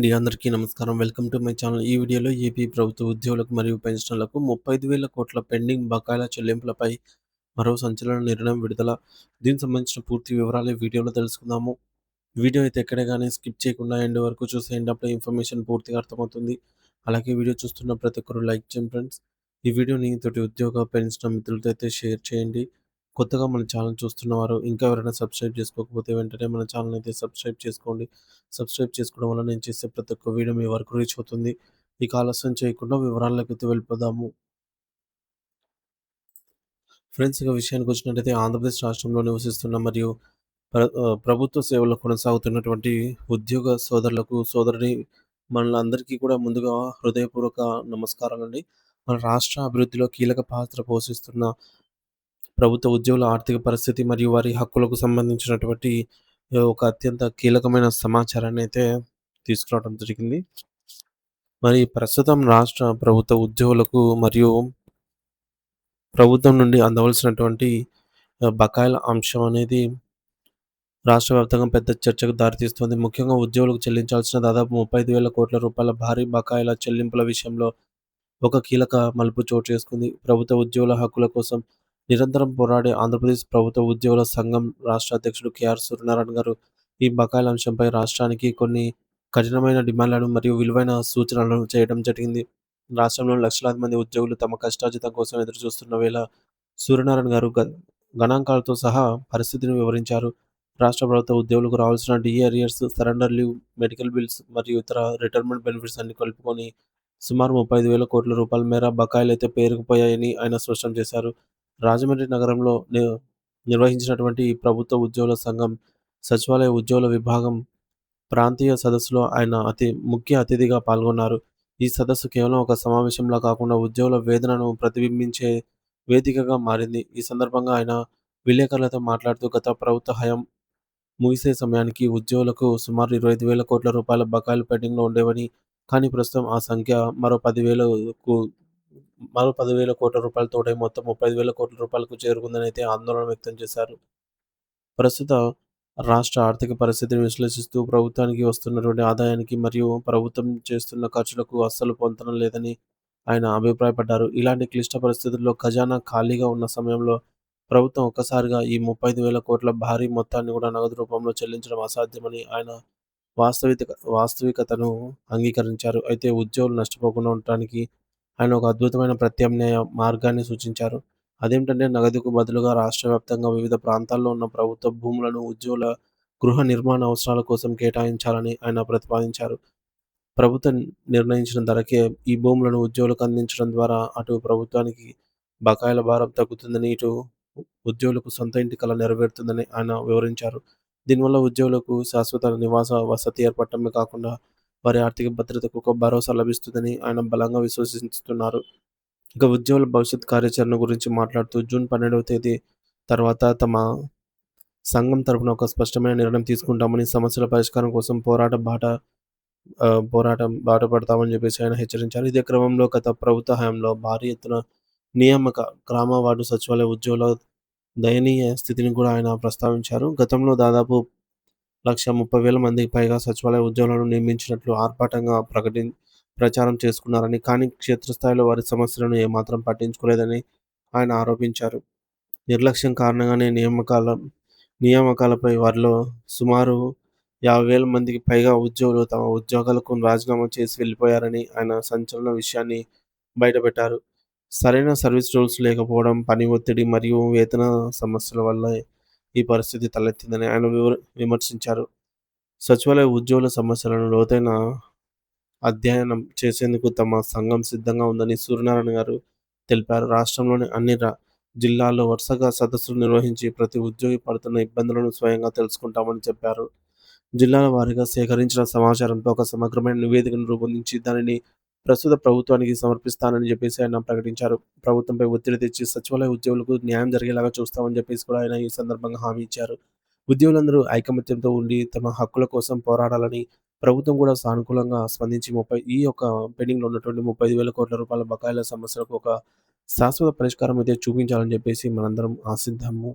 అండి. అందరికీ నమస్కారం. Welcome to my channel. ఈ వీడియోలో ఏపీ ప్రభుత్వ ఉద్యోగులకు మరియు పెన్షనర్లకు 35,000 కోట్ల పెండింగ్ బకాయిల చెల్లింపులపై మరో సంచలన నిర్ణయం విడుదల. దీనికి సంబంధించిన పూర్తి వివరాలు ఈ వీడియోలో తెలుసుకుందాము. వీడియో అయితే ఎక్కడ గాని స్కిప్ చేయకుండా ఎండ్ వరకు చూసేయండి. అప్పుడే ఇన్ఫర్మేషన్ పూర్తిగా అర్థమవుతుంది. అలాగే వీడియో చూస్తున్న ప్రతి ఒక్కరు లైక్ చేయండి ఫ్రెండ్స్. ఈ వీడియోని తోటి ఉద్యోగ, పెన్షనర్ మిత్రులతో అయితే షేర్ చేయండి. కొత్తగా మన ఛానల్ చూస్తున్నవారు ఇంకా ఎవరైనా సబ్స్క్రైబ్ చేసుకోకపోతే వెంటనే మన ఛానల్ అయితే సబ్స్క్రైబ్ చేసుకోండి. సబ్స్క్రైబ్ చేసుకోవడం వల్ల నేను చేసే ప్రతి ఒక్క వీడియో మీ వరకు రీచ్ అవుతుంది. ఇక ఆలస్యం చేయకుండా వివరాల్లోకైతే వెళ్ళిపోదాము. ఫ్రెండ్స్, ఇక విషయానికి వచ్చినట్టయితే ఆంధ్రప్రదేశ్ రాష్ట్రంలో నివసిస్తున్న మరియు ప్రభుత్వ సేవల్లో కొనసాగుతున్నటువంటి ఉద్యోగ సోదరులకు, సోదరుని మనలందరికీ కూడా ముందుగా హృదయపూర్వక నమస్కారాలండి. మన రాష్ట్ర అభివృద్ధిలో కీలక పాత్ర పోషిస్తున్న ప్రభుత్వ ఉద్యోగుల ఆర్థిక పరిస్థితి మరియు వారి హక్కులకు సంబంధించినటువంటి ఒక అత్యంత కీలకమైన సమాచారాన్ని అయితే తీసుకురావడం జరిగింది. మరి ప్రస్తుతం రాష్ట్ర ప్రభుత్వ ఉద్యోగులకు మరియు ప్రభుత్వం నుండి అందవలసినటువంటి బకాయిల అంశం అనేది రాష్ట్ర వ్యాప్తంగా పెద్ద చర్చకు దారితీస్తుంది. ముఖ్యంగా ఉద్యోగులకు చెల్లించాల్సిన దాదాపు 35,000 కోట్ల రూపాయల భారీ బకాయిల చెల్లింపుల విషయంలో ఒక కీలక మలుపు చోటు చేసుకుంది. ప్రభుత్వ ఉద్యోగుల హక్కుల కోసం నిరంతరం పోరాడే ఆంధ్రప్రదేశ్ ప్రభుత్వ ఉద్యోగుల సంఘం రాష్ట్ర అధ్యక్షుడు కెఆర్ సూర్యనారాయణ గారు ఈ బకాయిల అంశంపై రాష్ట్రానికి కొన్ని కఠినమైన డిమాండ్లను మరియు విలువైన సూచనలను చేయడం జరిగింది. రాష్ట్రంలోని లక్షలాది మంది ఉద్యోగులు తమ కష్టార్జితం కోసం ఎదురుచూస్తున్న వేళ సూర్యనారాయణ గారు గణాంకాలతో సహా పరిస్థితిని వివరించారు. రాష్ట్ర ప్రభుత్వ ఉద్యోగులకు రావాల్సిన DA arrears, surrender leave, medical bills మరియు ఇతర రిటైర్మెంట్ బెనిఫిట్స్ అన్ని కలుపుకొని సుమారు 35,000 కోట్ల రూపాయల మేర బకాయిలైతే పేరుకుపోయాయని ఆయన స్పష్టం చేశారు. రాజమండ్రి నగరంలో నిర్వహించినటువంటి ఈ ప్రభుత్వ ఉద్యోగుల సంఘం సచివాలయ ఉద్యోగుల విభాగం ప్రాంతీయ సదస్సులో ఆయన ముఖ్య అతిథిగా పాల్గొన్నారు. ఈ సదస్సు కేవలం ఒక సమావేశంలా కాకుండా ఉద్యోగుల వేదనను ప్రతిబింబించే వేదికగా మారింది. ఈ సందర్భంగా ఆయన విలేకరులతో మాట్లాడుతూ గత ప్రభుత్వ హయాం ముగిసే సమయానికి ఉద్యోగులకు సుమారు 25,000 కోట్ల రూపాయల బకాయిలు పెండింగ్‌లో ఉండేవని, కానీ ప్రస్తుతం ఆ సంఖ్య మరో 10,000 కోట్ల రూపాయలు తోడై మొత్తం 35,000 కోట్ల రూపాయలకు చేరుకుందనైతే ఆందోళన వ్యక్తం చేశారు. ప్రస్తుత రాష్ట్ర ఆర్థిక పరిస్థితిని విశ్లేషిస్తూ ప్రభుత్వానికి వస్తున్నటువంటి ఆదాయానికి మరియు ప్రభుత్వం చేస్తున్న ఖర్చులకు అస్సలు పొంతన లేదని ఆయన అభిప్రాయపడ్డారు. ఇలాంటి క్లిష్ట పరిస్థితుల్లో ఖజానా ఖాళీగా ఉన్న సమయంలో ప్రభుత్వం ఒక్కసారిగా ఈ 35,000 కోట్ల భారీ మొత్తాన్ని కూడా నగదు రూపంలో చెల్లించడం అసాధ్యమని ఆయన వాస్తవికతను అంగీకరించారు. అయితే ఉద్యోగులు నష్టపోకుండా ఉండటానికి ఆయన ఒక అద్భుతమైన ప్రత్యామ్నాయ మార్గాన్ని సూచించారు. అదేంటంటే నగదుకు బదులుగా రాష్ట్ర వ్యాప్తంగా వివిధ ప్రాంతాల్లో ఉన్న ప్రభుత్వ భూములను ఉద్యోగుల గృహ నిర్మాణ అవసరాల కోసం కేటాయించాలని ఆయన ప్రతిపాదించారు. ప్రభుత్వం నిర్ణయించిన ధరకే ఈ భూములను ఉద్యోగులకు అందించడం ద్వారా అటు ప్రభుత్వానికి బకాయిల భారం తగ్గుతుందని, ఇటు ఉద్యోగులకు సొంత ఇంటి కల నెరవేరుతుందని ఆయన వివరించారు. దీనివల్ల ఉద్యోగులకు శాశ్వత నివాస వసతి ఏర్పడటమే కాకుండా వారి ఆర్థిక భద్రతకు ఒక భరోసా లభిస్తుందని ఆయన బలంగా విశ్వసిస్తున్నారు. ఇక ఉద్యోగుల భవిష్యత్ కార్యాచరణ గురించి మాట్లాడుతూ జూన్ 12వ తేదీ తర్వాత తమ సంఘం తరపున ఒక స్పష్టమైన నిర్ణయం తీసుకుంటామని, సమస్యల పరిష్కారం కోసం పోరాటం బాట పడతామని చెప్పేసి ఆయన హెచ్చరించారు. ఇదే క్రమంలో గత ప్రభుత్వ హయాంలో భారీ ఎత్తున నియామక, గ్రామ వార్డు సచివాలయ ఉద్యోగుల దయనీయ స్థితిని కూడా ఆయన ప్రస్తావించారు. గతంలో దాదాపు 130,000 మందికి పైగా సచివాలయ ఉద్యోగులను నియమించినట్లు ఆర్భాటంగా ప్రచారం చేసుకున్నారని, కానీ క్షేత్రస్థాయిలో వారి సమస్యలను ఏమాత్రం పట్టించుకోలేదని ఆయన ఆరోపించారు. నిర్లక్ష్యం కారణంగానే నియామకాలపై వారిలో సుమారు 50,000 మందికి పైగా ఉద్యోగులు తమ ఉద్యోగాలకు రాజీనామా చేసి వెళ్ళిపోయారని ఆయన సంచలన విషయాన్ని బయటపెట్టారు. సరైన సర్వీస్ రూల్స్ లేకపోవడం, పని ఒత్తిడి మరియు వేతన సమస్యల వల్ల ఈ పరిస్థితి తలెత్తిందని ఆయన విమర్శించారు. సచివాలయ ఉద్యోగుల సమస్యలను లోతైన అధ్యయనం చేసేందుకు తమ సంఘం సిద్ధంగా ఉందని సూర్యనారాయణ గారు తెలిపారు. రాష్ట్రంలోని అన్ని జిల్లాల్లో వరుసగా సదస్సులు నిర్వహించి ప్రతి ఉద్యోగి పడుతున్న ఇబ్బందులను స్వయంగా తెలుసుకుంటామని చెప్పారు. జిల్లాల వారీగా సేకరించిన సమాచారంతో ఒక సమగ్రమైన నివేదికను రూపొందించి దానిని ప్రస్తుత ప్రభుత్వానికి సమర్పిస్తానని చెప్పేసి ఆయన ప్రకటించారు. ప్రభుత్వంపై ఒత్తిడి తెచ్చి సచివాలయ ఉద్యోగులకు న్యాయం జరిగేలాగా చూస్తామని చెప్పేసి కూడా ఆయన ఈ సందర్భంగా హామీ ఇచ్చారు. ఉద్యోగులందరూ ఐకమత్యంతో ఉండి తమ హక్కుల కోసం పోరాడాలని, ప్రభుత్వం కూడా సానుకూలంగా స్పందించి ఈ యొక్క పెండింగ్‌లో ఉన్నటువంటి 35,000 కోట్ల రూపాయల బకాయిల సమస్యలకు ఒక శాశ్వత పరిష్కారం అయితే చూపించాలని చెప్పేసి మనందరం ఆశిద్దాము.